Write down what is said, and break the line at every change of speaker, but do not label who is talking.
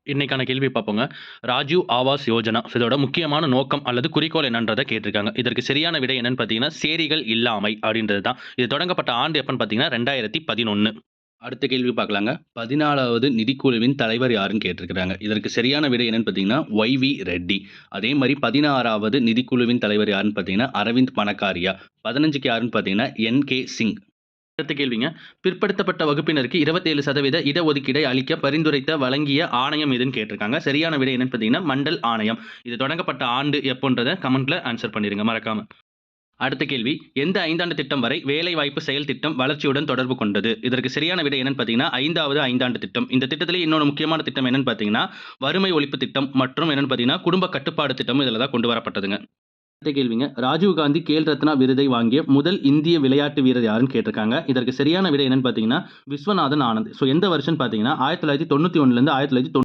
இன்னைக்கான கேள்வி பார்ப்போங்க. ராஜீவ் ஆவாஸ் யோஜனா. இதோட முக்கியமான நோக்கம் அல்லது குறிக்கோள் என்னன்றத கேட்டிருக்காங்க. இதற்கு சரியான விடை என்னன்னு பார்த்தீங்கன்னா, சேரிகள் இல்லாமை அப்படின்றது தான். இது தொடங்கப்பட்ட ஆண்டு எப்பன்னு பார்த்தீங்கன்னா, 2011. அடுத்த கேள்வி பார்க்கலாங்க. 14வது நிதிக்குழுவின் தலைவர் யாருன்னு கேட்டிருக்கிறாங்க. இதற்கு சரியான விடை என்னன்னு பார்த்தீங்கன்னா, ஒய்.வி. ரெட்டி. அதே மாரி 16வது நிதிக்குழுவின் தலைவர் யாருன்னு பார்த்தீங்கன்னா, அரவிந்த் பனகாரியா. 15க்கு யாருன்னு பார்த்தீங்கன்னா, என்.கே. சிங். அடுத்த கேள்விங்க. பிற்படுத்தப்பட்ட வகுப்பினருக்கு 27% இடஒதுக்கீடை அளிக்க பரிந்துரைத்த வழங்கிய ஆணையம் எதுன்னு கேட்டிருக்காங்க. சரியான விடை என்னன்னு பார்த்தீங்கன்னா, மண்டல் ஆணையம். இது தொடங்கப்பட்ட ஆண்டு எப்போன்றத கமெண்ட்ல ஆன்சர் பண்ணிருங்க மறக்காம. அடுத்த கேள்வி. எந்த 5 ஆண்டு திட்டம் வரை வேலைவாய்ப்பு செயல் திட்டம் வளர்ச்சியுடன் தொடர்பு கொண்டது? இதற்கு சரியான விடை என்னன்னு பார்த்தீங்கன்னா, 5வது 5 ஆண்டு திட்டம். இந்த திட்டத்திலே இன்னொரு முக்கியமான திட்டம் என்னன்னு பார்த்தீங்கன்னா, வறுமை ஒழிப்பு திட்டம் மற்றும் என்னன்னு பார்த்தீங்கன்னா, குடும்ப கட்டுப்பாடு திட்டம் இதில தான் கொண்டு வரப்பட்டதுங்க. அடுத்த கேள்விங்க. ராஜீவ் காந்தி கேல் ரத்னா விருதை வாங்கிய முதல் இந்திய விளையாட்டு வீரர் யாருன்னு கேட்டிருக்காங்க. இதற்கு சரியான விடை என்னன்னு பார்த்தீங்கன்னா, விஸ்வநாதன் ஆனந்த். எந்த வருஷம்னு பார்த்தீங்கன்னா, 1991 லேருந்து 1990